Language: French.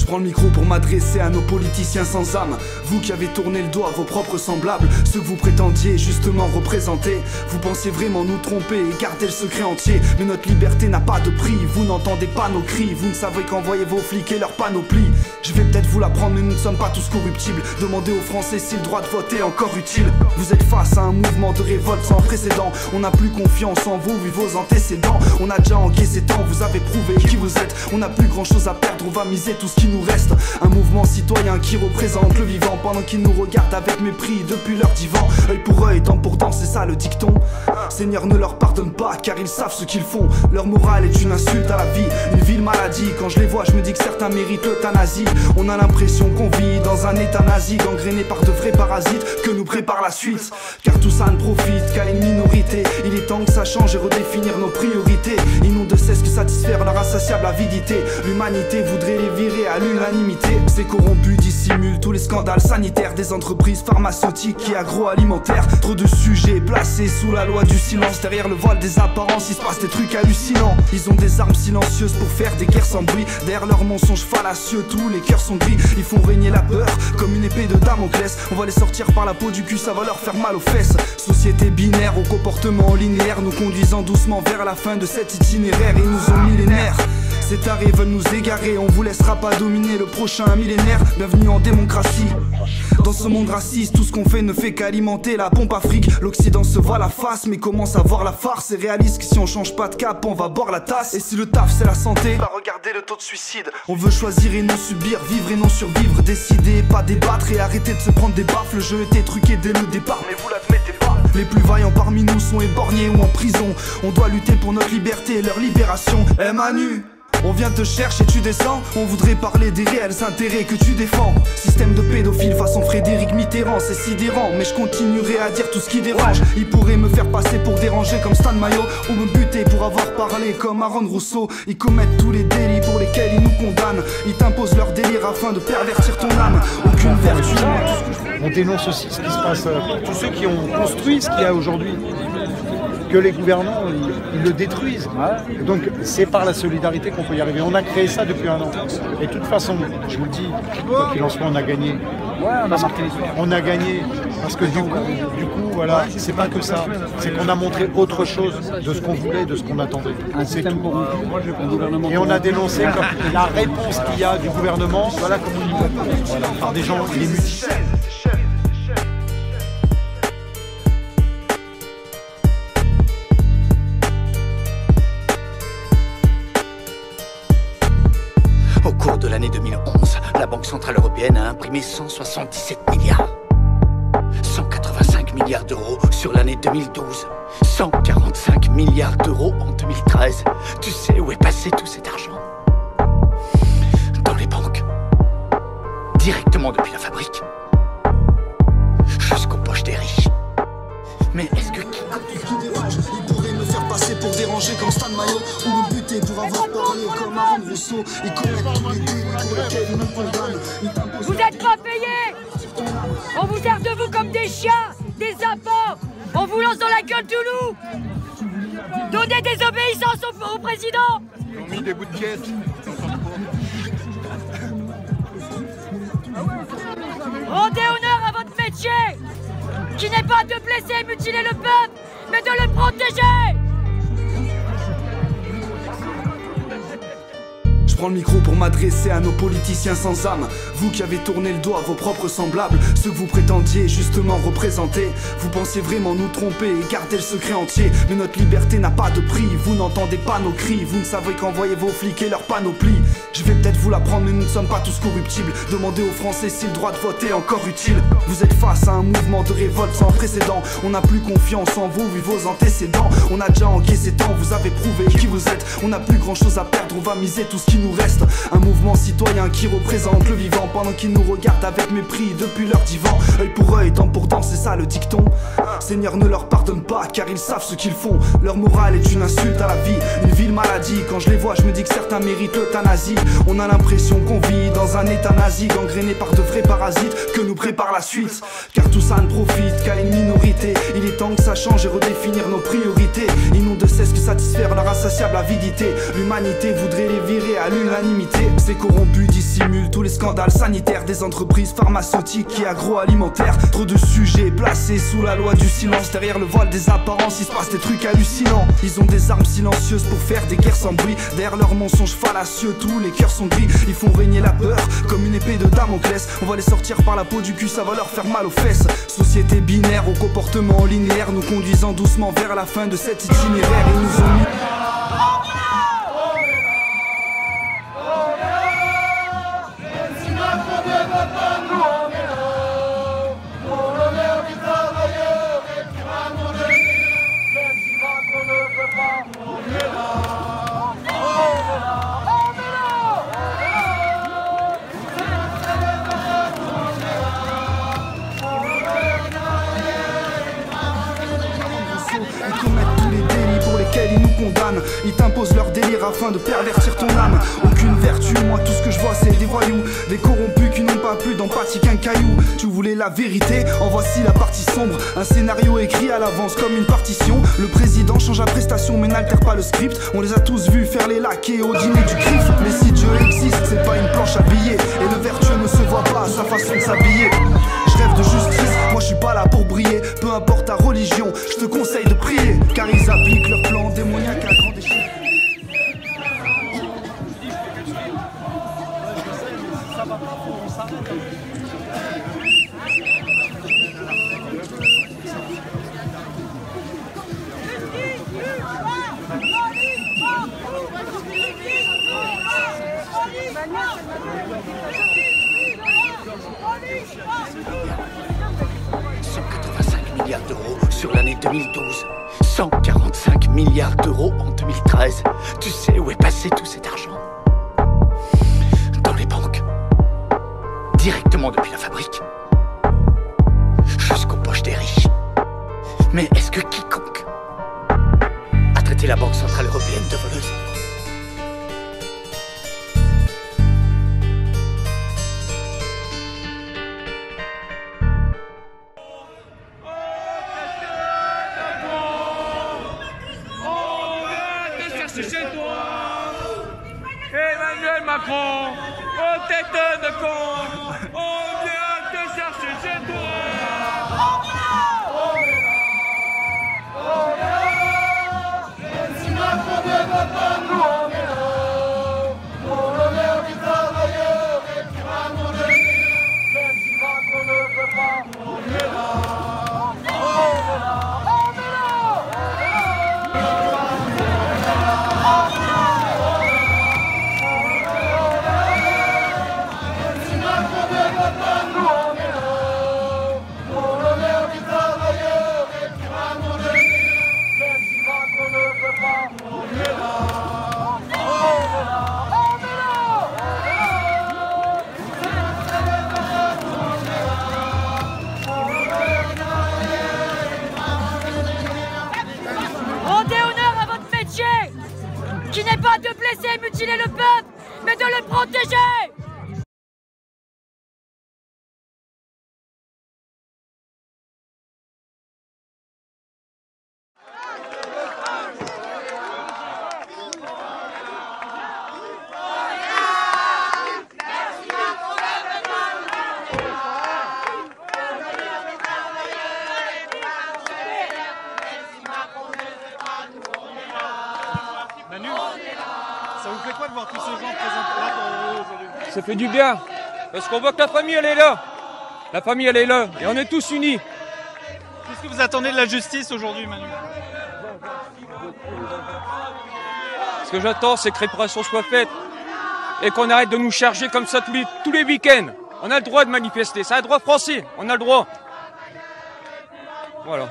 Je prends le micro pour m'adresser à nos politiciens sans âme. Vous qui avez tourné le dos à vos propres semblables, ceux que vous prétendiez justement représenter. Vous pensez vraiment nous tromper et garder le secret entier. Mais notre liberté n'a pas de prix, vous n'entendez pas nos cris. Vous ne savez qu'envoyer vos flics et leur panoplie. Je vais peut-être vous l'apprendre mais nous ne sommes pas tous corruptibles. Demandez aux Français si le droit de voter est encore utile. Vous êtes face à un mouvement de révolte sans précédent. On n'a plus confiance en vous vu vos antécédents. On a déjà encaissé tant, vous avez prouvé qui vous êtes. On n'a plus grand chose à perdre, on va miser tout ce qui nous reste. Un mouvement citoyen qui représente le vivant, pendant qu'ils nous regardent avec mépris depuis leur divan. Œil pour œil, dent pour dent, c'est ça le dicton. Seigneur ne leur pardonne pas car ils savent ce qu'ils font. Leur morale est une insulte à la vie, une ville maladie. Quand je les vois je me dis que certains méritent l'euthanasie. On a l'impression qu'on vit dans un état nazi, gangréné par de vrais parasites que nous prépare la suite. Car tout ça ne profite qu'à une minorité. Il est temps que ça change et redéfinir nos priorités. Ils n'ont de cesse que satisfaire leur insatiable avidité. L'humanité voudrait les virer à l'unanimité. Ces corrompus dissimulent tous les scandales sanitaires des entreprises pharmaceutiques et agroalimentaires. Trop de sujets placés sous la loi du silence. Derrière le voile des apparences il se passe des trucs hallucinants. Ils ont des armes silencieuses pour faire des guerres sans bruit. Derrière leurs mensonges fallacieux tous les cœurs sont gris. Ils font régner la peur comme une épée de Damoclès. On va les sortir par la peau du cul, ça va leur faire mal aux fesses. Société binaire au comportement linéaire, nous conduisant doucement vers la fin de cet itinéraire. Ils nous ont millénaires. Ces tarés veulent nous égarer, on vous laissera pas dominer le prochain millénaire. Bienvenue en démocratie. Dans ce monde raciste, tout ce qu'on fait ne fait qu'alimenter la pompe Afrique. L'Occident se voit la face, mais commence à voir la farce. Et réalise que si on change pas de cap, on va boire la tasse. Et si le taf c'est la santé, bah regardez le taux de suicide. On veut choisir et non subir, vivre et non survivre. Décider, pas débattre et arrêter de se prendre des baffes. Le jeu était truqué dès le départ, mais vous l'admettez pas. Les plus vaillants parmi nous sont éborgnés ou en prison. On doit lutter pour notre liberté et leur libération. Manu, on vient te chercher, tu descends. On voudrait parler des réels intérêts que tu défends. Système de pédophile façon Frédéric Mitterrand, c'est sidérant. Mais je continuerai à dire tout ce qui dérange. Ils pourraient me faire passer pour déranger comme Stan Mayo, ou me buter pour avoir parlé comme Aaron Rousseau. Ils commettent tous les délits pour lesquels ils nous condamnent. Ils t'imposent leur délire afin de pervertir ton âme. Aucune vertu. On dénonce aussi ce qui se passe, tous ceux qui ont construit ce qu'il y a aujourd'hui. Que les gouvernants, ils le détruisent. Et donc c'est par la solidarité qu'on peut y arriver. On a créé ça depuis 1 an. Et de toute façon, je vous le dis, quoi qu'il en soit, on a gagné. On a gagné parce que du coup, voilà, c'est pas que ça. C'est qu'on a montré autre chose de ce qu'on voulait, de ce qu'on attendait. C'est tout. Et on a dénoncé comme la réponse qu'il y a du gouvernement, voilà comme on y voit. Voilà, par des gens, les multi. Au cours de l'année 2011, la Banque Centrale Européenne a imprimé 177 milliards. 185 milliards d'euros sur l'année 2012. 145 milliards d'euros en 2013. Tu sais où est passé tout cet argent? Dans les banques. Directement depuis la fabrique. Jusqu'aux poches des riches. Mais est-ce que ils pourraient me faire passer pour déranger comme Stan Mayo, ou me buter pour avoir parlé comme Aaron Rousseau. Ils commettent tous les délits pour lesquels ils nous condamnent. Vous êtes pas payés. On vous sert de vous comme des chiens, des appâts. On vous lance dans la gueule tout loup. Donnez des obéissances au président. Ils ont mis des bouts de caisse. Rendez honneur à votre métier, qui n'est pas de blesser et mutiler le peuple, mais de le protéger. Je prends le micro pour m'adresser à nos politiciens sans âme. Vous qui avez tourné le dos à vos propres semblables, ceux que vous prétendiez justement représenter. Vous pensez vraiment nous tromper et garder le secret entier. Mais notre liberté n'a pas de prix, vous n'entendez pas nos cris. Vous ne savez qu'envoyer vos flics et leur panoplie. Je vais peut-être vous l'apprendre mais nous ne sommes pas tous corruptibles. Demandez aux Français si le droit de voter est encore utile. Vous êtes face à un mouvement de révolte sans précédent. On n'a plus confiance en vous vu vos antécédents. On a déjà encaissé tant, vous avez prouvé qui vous êtes. On n'a plus grand chose à perdre, on va miser tout ce qui nous reste. Un mouvement citoyen qui représente le vivant, pendant qu'ils nous regardent avec mépris depuis leur divan. Œil pour œil, dent pour dent, c'est ça le dicton. Seigneur ne leur pardonne pas car ils savent ce qu'ils font. Leur morale est une insulte à la vie, une ville maladie. Quand je les vois je me dis que certains méritent l'euthanasie. On a l'impression qu'on vit dans un état nazi, gangréné par de vrais parasites que nous prépare la suite. Car tout ça ne profite qu'à une minorité. Il est temps que ça change et redéfinir nos priorités. Ils n'ont de cesse que satisfaire leur insatiable avidité. L'humanité voudrait les virer à l'unanimité. Ces corrompus dissimulent tous les scandales sanitaires des entreprises pharmaceutiques et agroalimentaires. Trop de sujets placés sous la loi du silence. Derrière le voile des apparences, il se passe des trucs hallucinants. Ils ont des armes silencieuses pour faire des guerres sans bruit. Derrière leurs mensonges fallacieux, tous les cœurs sont gris. Ils font régner la peur comme une épée de Damoclès. On va les sortir par la peau du cul, ça va leur faire mal aux fesses. Société binaire au comportement linéaire, nous conduisant doucement vers la fin de cet itinéraire. Ils nous ont mis... Ils commettent tous les délits pour lesquels ils nous condamnent. Ils t'imposent leur délire afin de pervertir ton âme. Aucune vertu, moi tout ce que je vois c'est des voyous, des corrompus qui n'ont pas plus d'empathie qu'un caillou. Tu voulais la vérité, en voici la partie sombre. Un scénario écrit à l'avance comme une partition. Le président change à prestation mais n'altère pas le script. On les a tous vus faire les laquais au dîner du CRIF. Mais si Dieu existe, c'est pas une planche à billets. Et le vertueux ne se voit pas à sa façon de s'habiller. Je rêve de justice, moi je suis pas là pour briller. Peu importe ta religion, je te conseille de prier. Car ils appliquent leur plan démoniaque à grande échelle. Milliards d'euros sur l'année 2012, 145 milliards d'euros en 2013. Tu sais où est passé tout cet argent? Dans les banques, directement depuis la fabrique, jusqu'aux poches des riches. Mais est-ce que quiconque a traité la Banque Centrale Européenne de voleuse? Chez toi, Emmanuel Macron, on t'étonne de con, on vient te chercher chez toi. Si Macron ne veut pas, nous on est là, pour l'honneur du travailleur et du ramoneur. Même si Macron ne veut pas, on est là, on est là. Rendez honneur à votre métier, qui n'est pas de blesser et mutiler le peuple, mais de le protéger. Manu, ça vous fait quoi de voir tous ces gens présents là aujourd'hui? Ça fait du bien, parce qu'on voit que la famille elle est là. La famille elle est là, et on est tous unis. Qu'est-ce que vous attendez de la justice aujourd'hui, Manu? Ce que j'attends, c'est que réparation soit faite, et qu'on arrête de nous charger comme ça tous les week-ends. On a le droit de manifester, c'est un droit français, on a le droit. Voilà.